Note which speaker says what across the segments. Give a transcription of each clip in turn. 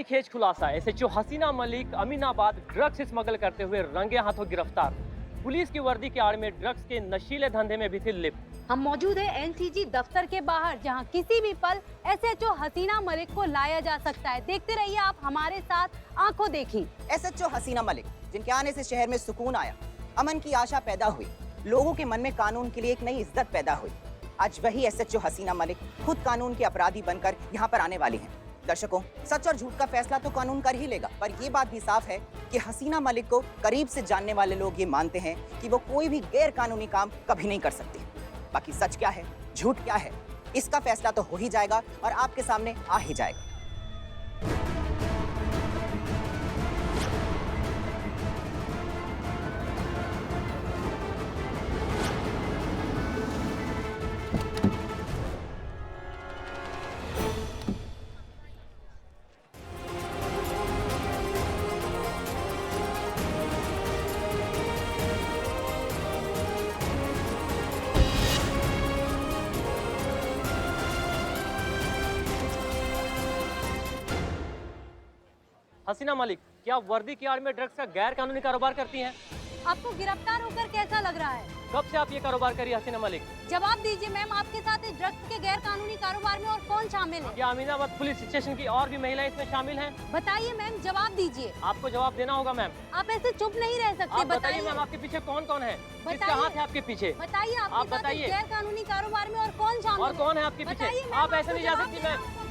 Speaker 1: खेज खुलासा एसएचओ हसीना Malik Aminabad drugs smuggle करते हुए रंगे हाथों गिरफ्तार। पुलिस की वर्दी के आड़ में ड्रग्स के नशीले धंधे में भी थी लिप्त।
Speaker 2: हम मौजूद है एनसीजी दफ्तर के बाहर, जहां किसी भी पल एसएचओ हसीना मलिक को लाया जा सकता है। देखते रहिए आप हमारे साथ, आंखों देखी।
Speaker 3: एसएचओ हसीना मलिक, जिनके आने से शहर में सुकून आया, अमन की आशा पैदा हुई, लोगों के मन में कानून के लिए एक नई इज्जत पैदा हुई। आज वही एसएचओ हसीना मलिक खुद कानून के अपराधी बनकर यहाँ पर आने वाली हैं। दर्शकों, सच और झूठ का फैसला तो कानून कर ही लेगा, पर ये बात भी साफ है कि हसीना मलिक को करीब से जानने वाले लोग ये मानते हैं कि वो कोई भी गैर कानूनी काम कभी नहीं कर सकती। बाकी सच क्या है, झूठ क्या है, इसका फैसला तो हो ही जाएगा और आपके सामने आ ही जाएगा।
Speaker 1: हसीना मलिक, क्या वर्दी की आड़ में ड्रग्स का गैर कानूनी कारोबार करती हैं?
Speaker 2: आपको गिरफ्तार होकर कैसा लग रहा है?
Speaker 1: कब से आप ये कारोबार करी हसीना मलिक?
Speaker 2: जवाब दीजिए मैम, आपके साथ इस ड्रग्स के गैर कानूनी कारोबार में और कौन शामिल है?
Speaker 1: क्या अमीनाबाद पुलिस स्टेशन की और भी महिलाएं इसमें शामिल हैं?
Speaker 2: बताइए मैम, जवाब दीजिए।
Speaker 1: आपको जवाब देना होगा मैम।
Speaker 2: आप ऐसे चुप नहीं रह सकते।
Speaker 1: आप बताइए मैम, आपके पीछे कौन कौन है? किसका हाथ है आपके पीछे?
Speaker 2: बताइए,
Speaker 1: आप
Speaker 2: आपके साथ
Speaker 1: बताइए।
Speaker 2: इस गैर कानूनी कारोबार में और कौन शामिल
Speaker 1: और
Speaker 2: है?
Speaker 1: कौन है आपके
Speaker 2: बताइए
Speaker 1: पीछे?
Speaker 2: मैम,
Speaker 1: आप ऐसे
Speaker 2: आपको
Speaker 1: नहीं जा
Speaker 2: जवाब
Speaker 1: सकती
Speaker 2: देना
Speaker 1: मैम।
Speaker 2: होगा।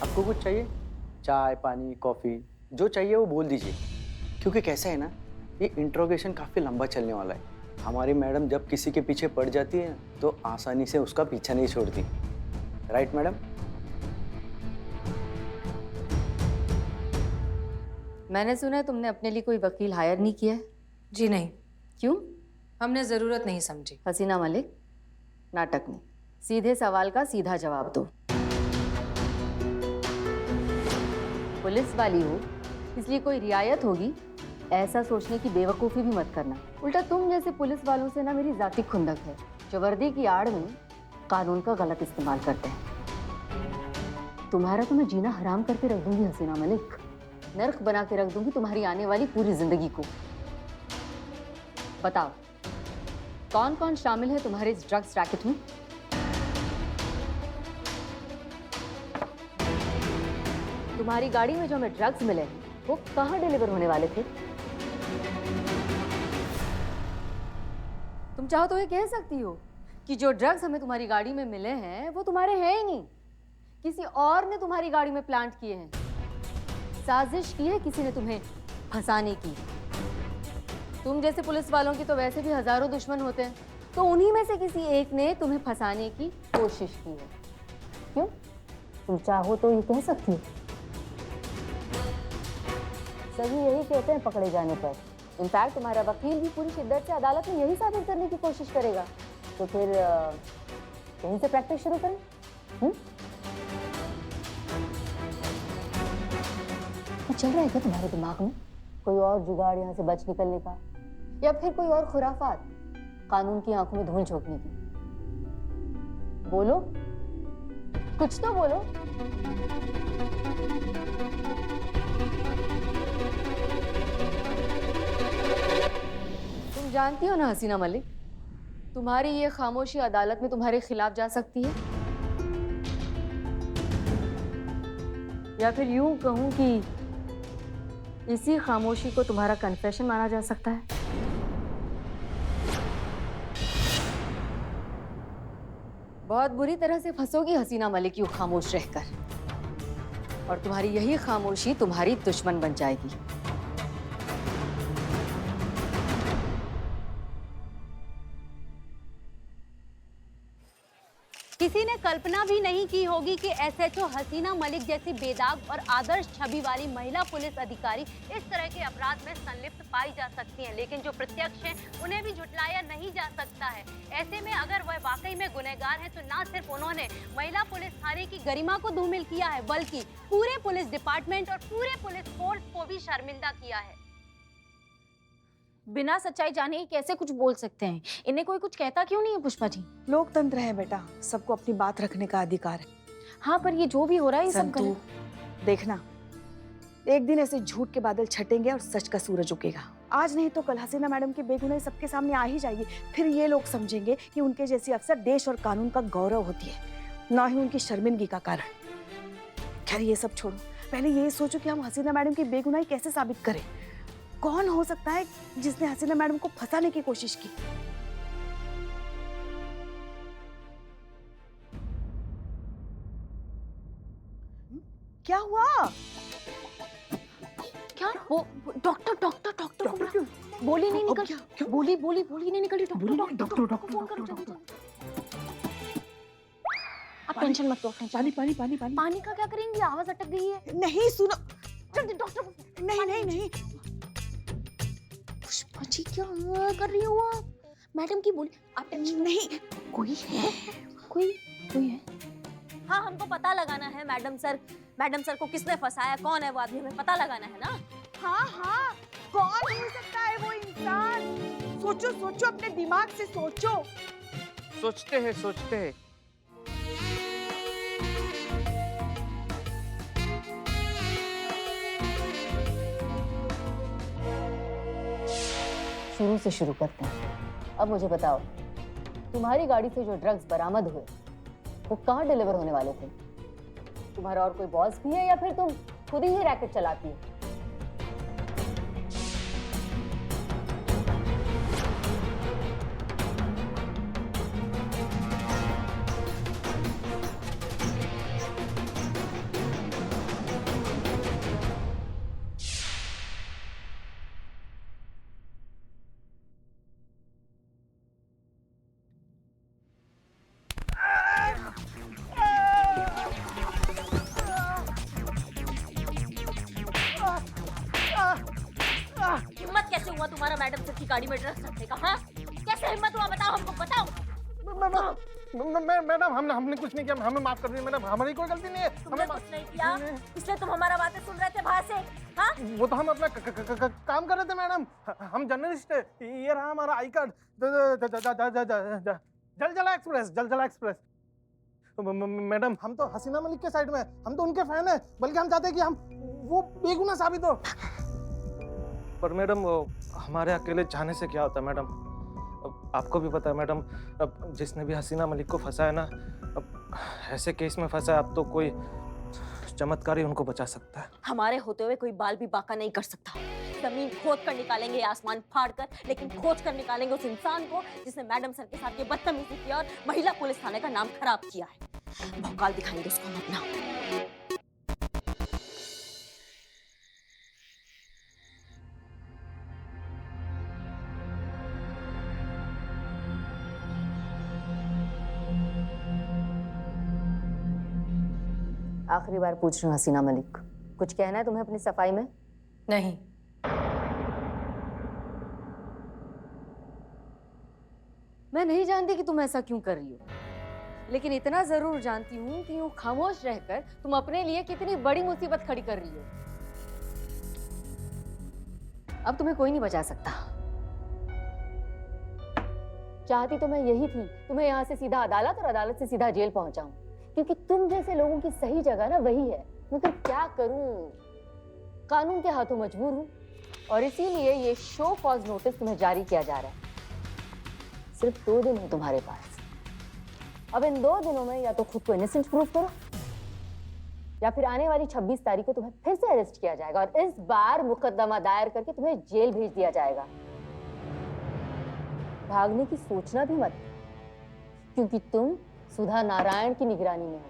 Speaker 4: आपको कुछ चाहिए? चाय, पानी, कॉफ़ी, जो चाहिए वो बोल दीजिए। क्योंकि कैसा है ना, ये इंट्रोगेशन काफ़ी लंबा चलने वाला है। हमारी मैडम जब किसी के पीछे पड़ जाती है तो आसानी से उसका पीछा नहीं छोड़ती। Right madam?
Speaker 5: मैंने सुना है तुमने अपने लिए कोई वकील हायर नहीं किया है।
Speaker 6: जी नहीं,
Speaker 5: क्यों?
Speaker 6: हमने ज़रूरत नहीं समझी।
Speaker 5: हसीना मलिक, नाटक नहीं, सीधे सवाल का सीधा जवाब दो। पुलिस वाली हो इसलिए कोई रियायत होगी, ऐसा सोचने की बेवकूफ़ी भी मत करना। उल्टा तुम जैसे पुलिस वालों से ना मेरी जाती खुंदक है, जो वर्दी की आड़ में कानून का गलत इस्तेमाल करते हैं। तुम्हारा तो मैं जीना हराम करके रख दूंगी हसीना मलिक, नर्क बना के रख दूंगी तुम्हारी आने वाली पूरी जिंदगी को। बताओ, कौन कौन शामिल है तुम्हारे इस ड्रग्स रैकेट में? तुम्हारी गाड़ी में जो हमें ड्रग्स मिले हैं वो कहाँ डिलीवर होने वाले थे? तुम चाहो तो ये कह सकती हो कि जो ड्रग्स हमें तुम्हारी गाड़ी में मिले हैं वो तुम्हारे हैं ही नहीं, किसी और ने तुम्हारी गाड़ी में प्लांट किए हैं। साजिश की है किसी ने तुम्हें फंसाने की। तुम जैसे पुलिस वालों की तो वैसे भी हजारों दुश्मन होते हैं, तो उन्हीं में से किसी एक ने तुम्हें फंसाने की कोशिश की है। क्यों? तुम चाहो तो ये कह सकती हो। सभी यही कहते हैं पकड़े जाने पर। इनफैक्ट तुम्हारा वकील भी पूरी शिद्दत से अदालत में यही साबित करने की कोशिश करेगा। तो फिर यहीं से प्रैक्टिस शुरू करें। कुछ चल रहा है क्या तुम्हारे दिमाग में? कोई और जुगाड़ यहाँ से बच निकलने का, या फिर कोई और खुराफात कानून की आंखों में धूल झोंकने की? बोलो, कुछ तो बोलो। जानती हो ना हसीना मलिक, तुम्हारी ये खामोशी अदालत में तुम्हारे खिलाफ जा सकती है। या फिर यूं कहूं कि इसी खामोशी को तुम्हारा कन्फेशन माना जा सकता है। बहुत बुरी तरह से फंसोगी हसीना मलिक यूं खामोश रहकर, और तुम्हारी यही खामोशी तुम्हारी दुश्मन बन जाएगी।
Speaker 2: किसी ने कल्पना भी नहीं की होगी कि एसएचओ हसीना मलिक जैसी बेदाग और आदर्श छवि वाली महिला पुलिस अधिकारी इस तरह के अपराध में संलिप्त पाई जा सकती हैं, लेकिन जो प्रत्यक्ष हैं उन्हें भी झुठलाया नहीं जा सकता है। ऐसे में अगर वह वाकई में गुनहगार हैं तो ना सिर्फ उन्होंने महिला पुलिस थाने की गरिमा को धूमिल किया है, बल्कि पूरे पुलिस डिपार्टमेंट और पूरे पुलिस फोर्स को भी शर्मिंदा किया है।
Speaker 7: बिना सच्चाई जाने ही कैसे कुछ बोल सकते हैं? इन्हें कोई कुछ कहता क्यों नहीं है पुष्पा जी?
Speaker 8: लोकतंत्र है बेटा, सबको अपनी बात रखने का अधिकार है।
Speaker 7: हाँ, पर ये जो भी हो रहा है ये सब
Speaker 8: संतू,
Speaker 7: गलत।
Speaker 8: देखना एक दिन ऐसे झूठ के बादल छटेंगे और सच का सूरज उगेगा। आज नहीं तो कल हसीना मैडम की बेगुनाही सबके सामने आ ही जाएगी। फिर ये लोग समझेंगे कि उनके जैसी अफसर देश और कानून का गौरव होती है, ना ही उनकी शर्मिंदगी का कारण। खैर ये सब छोड़ो, पहले ये सोचो कि हम हसीना मैडम की बेगुनाही कैसे साबित करें। कौन हो सकता है जिसने हसीना मैडम को फंसाने की कोशिश की? क्या हुआ?
Speaker 7: क्या वो डॉक्टर डॉक्टर डॉक्टर को बुला। बोली नहीं निकल, बोली बोली बोली नहीं निकली। डॉक्टर को फोन करो जल्दी। आप टेंशन मत लो।
Speaker 8: पानी पानी पानी पानी।
Speaker 7: पानी का क्या करेंगे? आवाज अटक गई है।
Speaker 8: नहीं सुनो,
Speaker 7: जल्दी डॉक्टर को।
Speaker 8: नहीं नहीं नहीं,
Speaker 7: पुष्पा जी क्या कर रही हो आप? मैडम की बोली। आप टेंशन
Speaker 8: नहीं।
Speaker 7: कोई है, कोई है। हाँ, हमको पता लगाना है मैडम सर को किसने फंसाया, कौन है वो आदमी, हमें पता लगाना है ना।
Speaker 8: हाँ हाँ, कौन हो सकता है वो इंसान? सोचो सोचो, अपने दिमाग से सोचो।
Speaker 1: सोचते हैं।
Speaker 5: शुरू से शुरू करते हैं। अब मुझे बताओ, तुम्हारी गाड़ी से जो ड्रग्स बरामद हुए वो कहाँ डिलीवर होने वाले थे? तुम्हारा और कोई बॉस भी है या फिर तुम खुद ही रैकेट चलाती हो?
Speaker 7: हिम्मत कैसे हुआ तुम्हारा मैडम सर की गाड़ी में ड्रग्स रखने का? हाँ, कैसे हिम्मत हुआ? बताओ हमको, बताओ।
Speaker 9: मैडम हमने कुछ नहीं किया, हमें माफ कर दीजिए मैडम, हमारी कोई गलती नहीं है।
Speaker 7: तुमने कुछ नहीं किया, इसलिए तुम हमारा बातें सुन रहे थे बाहर से। हाँ,
Speaker 9: वो तो हम अपना काम कर रहे थे मैडम, हम जर्नलिस्ट है। ये रहा हमारा I card, Jaljala express. Madam हम तो हसीना मलिक के साइड में है, हम तो उनके फैन है, बल्कि हम चाहते हैं कि हम वो बेगुनाह साबित हो। पर मैडम हमारे अकेले जाने से क्या होता है मैडम? अब आपको भी पता है मैडम, अब जिसने भी हसीना मलिक को फंसाया ना, अब ऐसे केस में फंसा है, अब तो कोई चमत्कार ही उनको बचा सकता है।
Speaker 7: हमारे होते हुए कोई बाल भी बाका नहीं कर सकता। जमीन खोद कर निकालेंगे, आसमान फाड़ कर, लेकिन खोज कर निकालेंगे उस इंसान को जिसने मैडम सर के साथ ये बदतमीजी किया और महिला पुलिस थाने का नाम खराब किया है। भौकाल दिखाएंगे उसको हम अपना।
Speaker 5: आखिरी बार पूछ रही हूँ हसीना मलिक, कुछ कहना है तुम्हें अपनी सफाई में?
Speaker 6: नहीं।
Speaker 5: मैं नहीं जानती कि तुम ऐसा क्यों कर रही हो, लेकिन इतना जरूर जानती हूँ कि यूं खामोश रहकर तुम अपने लिए कितनी बड़ी मुसीबत खड़ी कर रही हो। अब तुम्हें कोई नहीं बचा सकता। चाहती तो मैं यही थी, तुम्हें यहाँ से सीधा अदालत और अदालत से सीधा जेल पहुंचाऊं, क्योंकि तुम जैसे लोगों की सही जगह ना वही है। मगर क्या करूं, कानून के हाथों मजबूर हूं, और इसीलिए ये शो कॉज नोटिस तुम्हें जारी किया जा रहा है। सिर्फ 2 दिन है तुम्हारे पास। अब इन 2 दिनों में या तो खुद को इनोसेंट प्रूव करो या फिर आने वाली 26 तारीख को तुम्हें फिर से अरेस्ट किया जाएगा और इस बार मुकदमा दायर करके तुम्हें जेल भेज दिया जाएगा। भागने की सोचना भी मत, क्योंकि तुम सुधा नारायण की निगरानी में हो।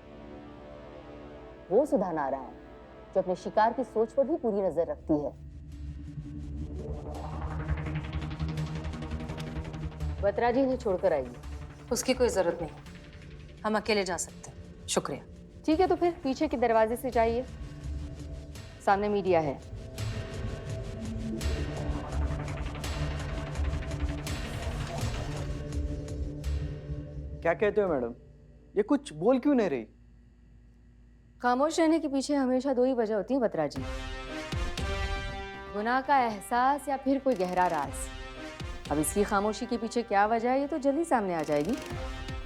Speaker 5: वो सुधा नारायण जो अपने शिकार की सोच पर भी पूरी नजर रखती है। बत्रा जी इन्हें छोड़कर आइए।
Speaker 6: उसकी कोई जरूरत नहीं, हम अकेले जा सकते हैं। शुक्रिया।
Speaker 5: ठीक है, तो फिर पीछे के दरवाजे से जाइए, सामने मीडिया है।
Speaker 4: क्या कहते हो मैडम, ये कुछ बोल क्यों नहीं रही?
Speaker 5: खामोश रहने के पीछे हमेशा दो ही वजह होती है बत्रा जी, गुनाह का एहसास या फिर कोई गहरा राज। अब इसकी खामोशी के पीछे क्या वजह है ये तो जल्दी सामने आ जाएगी,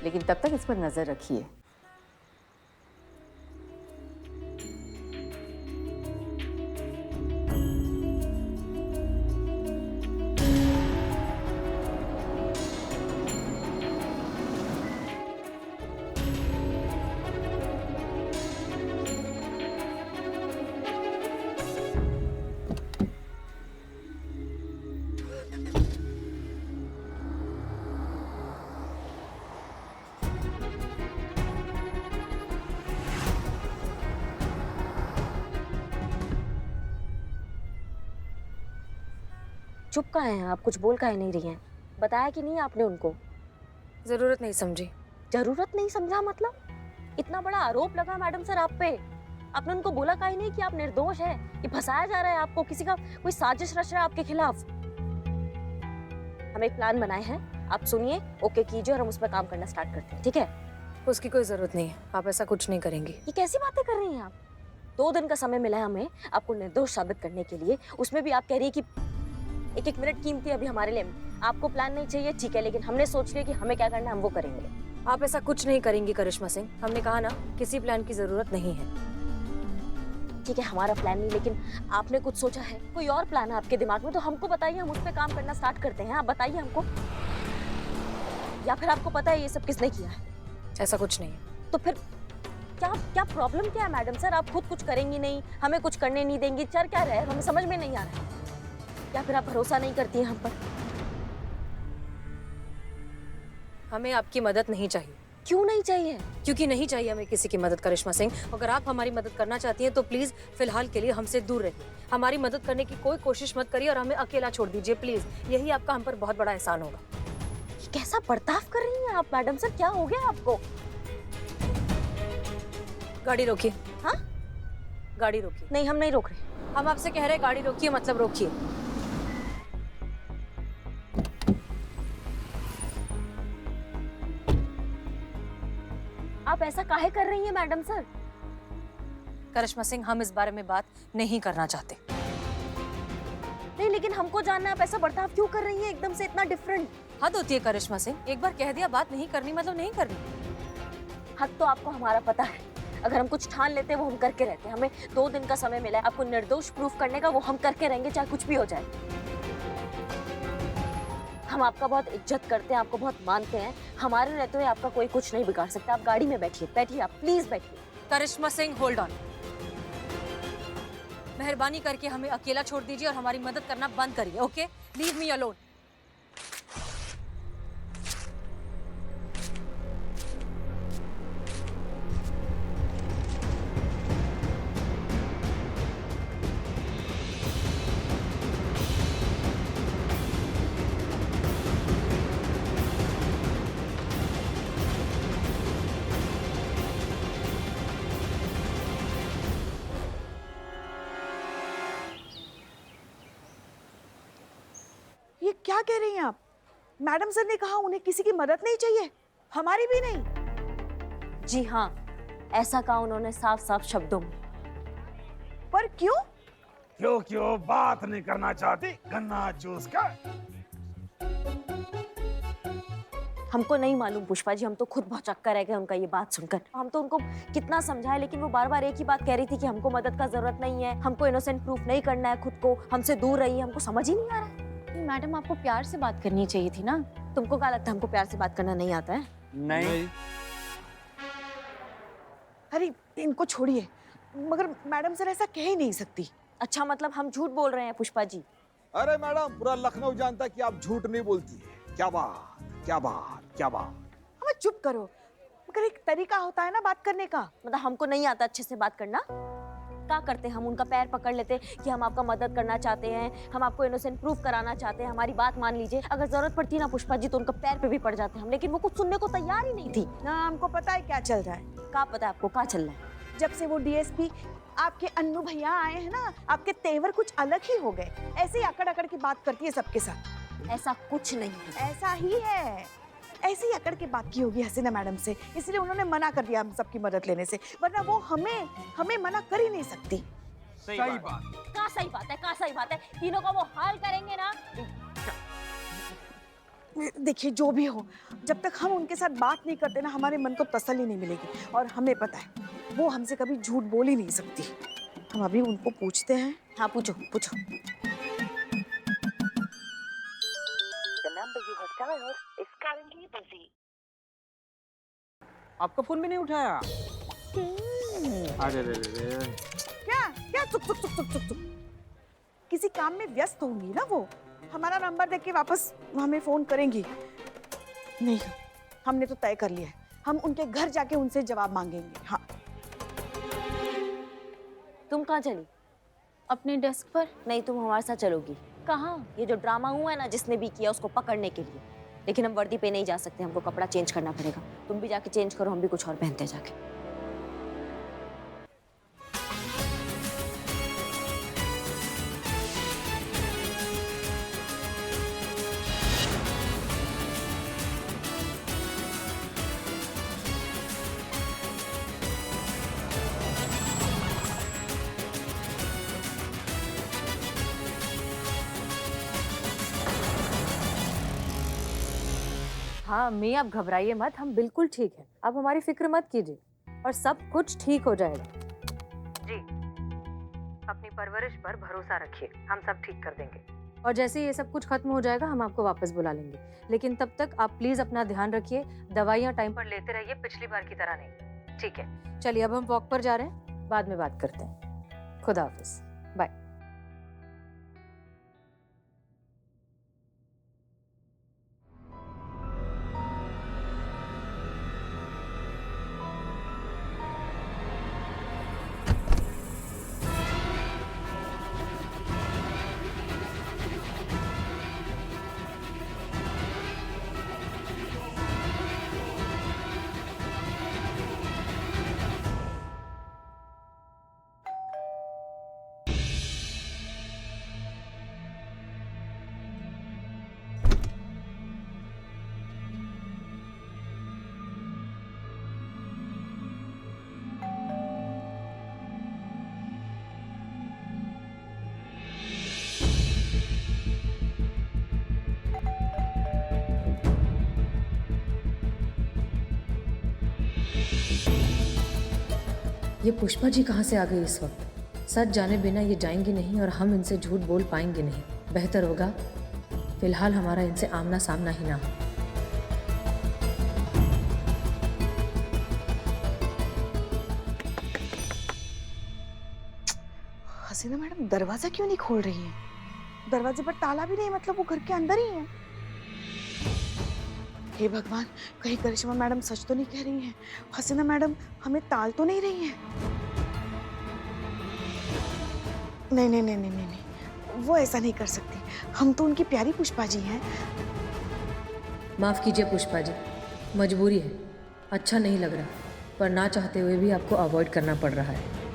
Speaker 5: लेकिन तब तक इस पर नजर रखिए।
Speaker 7: चुप काहे हैं आप? कुछ बोल काहे नहीं रही हैं? बताया कि नहीं आपने उनको?
Speaker 6: जरूरत नहीं समझी।
Speaker 7: जरूरत नहीं समझा मतलब? इतना बड़ा आरोप लगा मैडम सर आप पे, आपने उनको बोला काहे नहीं कि आप निर्दोष हैं, कि फंसाया जा रहा है आपको, किसी का कोई साजिश रच रहा है आपके खिलाफ? हम एक प्लान बनाए हैं, आप सुनिए, ओके कीजिए और हम उस पर काम करना स्टार्ट करते हैं, ठीक है?
Speaker 6: उसकी कोई जरूरत नहीं है, आप ऐसा कुछ नहीं करेंगी।
Speaker 7: ये कैसी बातें कर रही हैं आप? 2 दिन का समय मिला है हमें आपको निर्दोष साबित करने के लिए, उसमें भी आप कह रही है कि एक मिनट कीमती अभी हमारे लिए। आपको प्लान नहीं चाहिए, ठीक है, लेकिन हमने सोच लिया कि हमें क्या करना है हम वो करेंगे।
Speaker 6: आप ऐसा कुछ नहीं करेंगी करिश्मा सिंह, हमने कहा ना, किसी प्लान की जरूरत नहीं है।
Speaker 7: ठीक है, हमारा प्लान नहीं, लेकिन आपने कुछ सोचा है, कोई और प्लान है आपके दिमाग में, तो हमको बताइए, हम उस पर काम करना स्टार्ट करते हैं। आप बताइए हमको, या फिर आपको पता है ये सब किसने किया है?
Speaker 6: ऐसा कुछ नहीं है।
Speaker 7: तो फिर क्या क्या प्रॉब्लम क्या है मैडम सर? आप खुद कुछ करेंगी नहीं, हमें कुछ करने नहीं देंगी, चल क्या रहे? हमें समझ में नहीं आ रहा है। या फिर आप भरोसा नहीं करती हैं हम पर?
Speaker 6: हमें आपकी मदद नहीं चाहिए।
Speaker 7: क्यों नहीं चाहिए?
Speaker 6: क्योंकि नहीं चाहिए हमें किसी की मदद करिश्मा सिंह। अगर आप हमारी मदद करना चाहती हैं तो प्लीज फिलहाल के लिए हमसे दूर रहिए। हमारी मदद करने की कोई कोशिश मत करिए और हमें अकेला छोड़ दीजिए प्लीज। यही आपका हम पर बहुत बड़ा एहसान होगा।
Speaker 7: ये कैसा बर्ताव कर रही हैं आप मैडम सर? क्या हो गया आपको?
Speaker 6: गाड़ी रोकिए।
Speaker 7: हाँ,
Speaker 6: गाड़ी रोकिए।
Speaker 7: नहीं, हम नहीं रोक रहे।
Speaker 6: हम आपसे कह रहे हैं गाड़ी रोकिए, मतलब रोकिए।
Speaker 7: आप ऐसा काहे कर रही हैं मैडम सर?
Speaker 6: करिश्मा सिंह, हम इस बारे में बात नहीं करना चाहते।
Speaker 7: नहीं, लेकिन हमको जानना है आप ऐसा बर्ताव क्यों कर रही हैं एकदम से, इतना डिफरेंट?
Speaker 6: हद होती है करिश्मा सिंह, एक बार कह दिया बात नहीं करनी मतलब नहीं करनी।
Speaker 7: हद तो आपको हमारा पता है, अगर हम कुछ ठान लेते हैं वो हम करके रहते हैं। हमें 2 दिन का समय मिला है आपको निर्दोष प्रूफ करने का, वो हम करके रहेंगे चाहे कुछ भी हो जाए। हम आपका बहुत इज्जत करते हैं, आपको बहुत मानते हैं, हमारे रहते हुए आपका कोई कुछ नहीं बिगाड़ सकता। आप गाड़ी में बैठिए, बैठिए, आप प्लीज बैठिए।
Speaker 6: करिश्मा सिंह, होल्ड ऑन। मेहरबानी करके हमें अकेला छोड़ दीजिए और हमारी मदद करना बंद करिए, ओके? Leave me alone.
Speaker 8: ये क्या कह रही हैं आप? मैडम सर ने कहा उन्हें किसी की मदद नहीं चाहिए, हमारी भी नहीं।
Speaker 7: जी हाँ, ऐसा कहा उन्होंने साफ साफ शब्दों में।
Speaker 8: पर क्यों?
Speaker 10: क्यों बात नहीं करना चाहती गन्ना जूस का?
Speaker 7: हमको नहीं मालूम पुष्पा जी, हम तो खुद भौचक्का रह गए उनका ये बात सुनकर। हम तो उनको कितना समझाए, लेकिन वो बार बार एक ही बात कह रही थी कि हमको मदद का जरूरत नहीं है, हमको इनोसेंट प्रूफ नहीं करना है खुद को, हमसे दूर रहिए। हमको समझ ही नहीं आ रहा है।
Speaker 2: मैडम आपको प्यार से बात करनी चाहिए थी ना।
Speaker 7: तुमको क्या लगता है हमको प्यार से बात करना नहीं आता है?
Speaker 4: नहीं।
Speaker 8: अरे इनको छोड़िए, मगर मैडम सर ऐसा कह ही नहीं सकती।
Speaker 7: अच्छा मतलब हम झूठ बोल रहे हैं पुष्पा जी?
Speaker 10: अरे मैडम, पूरा लखनऊ जानता है कि आप झूठ नहीं बोलती है। क्या बात, क्या बात, क्या बात।
Speaker 8: हम चुप करो, मगर एक तरीका होता है ना बात करने का।
Speaker 7: मतलब हमको नहीं आता अच्छे से बात करना? क्या करते हम उनका पैर पकड़ लेते कि हम आपका मदद करना चाहते हैं, हम आपको इनोसेंट प्रूफ कराना चाहते हैं, हमारी बात मान लीजिए। अगर जरूरत पड़ती ना पुष्पा जी तो उनका पैर पे भी पड़ जाते हम, लेकिन वो कुछ सुनने को तैयार ही नहीं थी।
Speaker 8: ना हमको पता है क्या चल रहा है।
Speaker 7: क्या पता है आपको क्या चल रहा है?
Speaker 8: जब से वो डीएसपी आपके अन्नू भैया आए हैं ना, आपके तेवर कुछ अलग ही हो गए। ऐसे ही अकड़ अकड़ की बात करती है सबके साथ।
Speaker 7: ऐसा कुछ नहीं है।
Speaker 8: ऐसा ही है, ऐसे ही अकड़ के बात की होगी हसीना मैडम से, इसलिए उन्होंने मना कर दिया हम सबकी मदद लेने से, वरना वो हमें मना कर ही नहीं सकती।
Speaker 1: सही बात।
Speaker 7: क्या सही बात है, क्या सही बात है? तीनों का वो हाल करेंगे ना।
Speaker 8: देखिए जो भी हो, जब तक हम उनके साथ बात नहीं करते ना, हमारे मन को तसल्ली नहीं मिलेगी। और हमें पता है वो हमसे कभी झूठ बोल ही नहीं सकती। हम अभी उनको पूछते हैं।
Speaker 7: हाँ पूछो पूछो।
Speaker 9: आपका फोन भी नहीं उठाया? अरे रे रे।
Speaker 8: क्या चुप चुप चुप चुप चुप चुप। किसी काम में व्यस्त होंगी ना वो, हमारा नंबर देख के वापस हमें फोन करेंगी। नहीं, हमने तो तय कर लिया है, हम उनके घर जाके उनसे जवाब मांगेंगे। हाँ।
Speaker 7: तुम कहाँ चली?
Speaker 6: अपने डेस्क पर।
Speaker 7: नहीं, तुम हमारे साथ चलोगी।
Speaker 6: कहाँ?
Speaker 7: ये जो ड्रामा हुआ है ना, जिसने भी किया उसको पकड़ने के लिए। लेकिन हम वर्दी पे नहीं जा सकते, हमको कपड़ा चेंज करना पड़ेगा। तुम भी जाके चेंज करो, हम भी कुछ और पहनते हैं जाके।
Speaker 6: हाँ मैं, आप घबराइए मत, हम बिल्कुल ठीक हैं। आप हमारी फिक्र मत कीजिए और सब कुछ ठीक हो जाएगा। जी, अपनी परवरिश पर भरोसा रखिए, हम सब ठीक कर देंगे। और जैसे ये सब कुछ खत्म हो जाएगा हम आपको वापस बुला लेंगे। लेकिन तब तक आप प्लीज अपना ध्यान रखिए, दवाइयाँ टाइम पर लेते रहिए, पिछली बार की तरह नहीं। ठीक है, चलिए अब हम वॉक पर जा रहे हैं, बाद में बात करते हैं। खुदा हाफिज, बाय। ये पुष्पा जी कहाँ से आ गई इस वक्त? सच जाने बिना ये जाएंगी नहीं और हम इनसे झूठ बोल पाएंगे नहीं। बेहतर होगा फिलहाल हमारा इनसे आमना सामना ही ना हो।
Speaker 8: हसीना मैडम दरवाजा क्यों नहीं खोल रही है? दरवाजे पर ताला भी नहीं, मतलब वो घर के अंदर ही है। हे भगवान, कहीं करिश्मा मैडम सच तो नहीं कह रही हैं? हसीना मैडम हमें टाल तो नहीं रही हैं? नहीं नहीं नहीं नहीं नहीं नहीं, वो ऐसा नहीं कर सकती। हम तो उनकी प्यारी पुष्पा जी हैं।
Speaker 6: माफ कीजिए पुष्पा जी, मजबूरी है, अच्छा नहीं लग रहा, पर ना चाहते हुए भी आपको अवॉइड करना पड़ रहा है।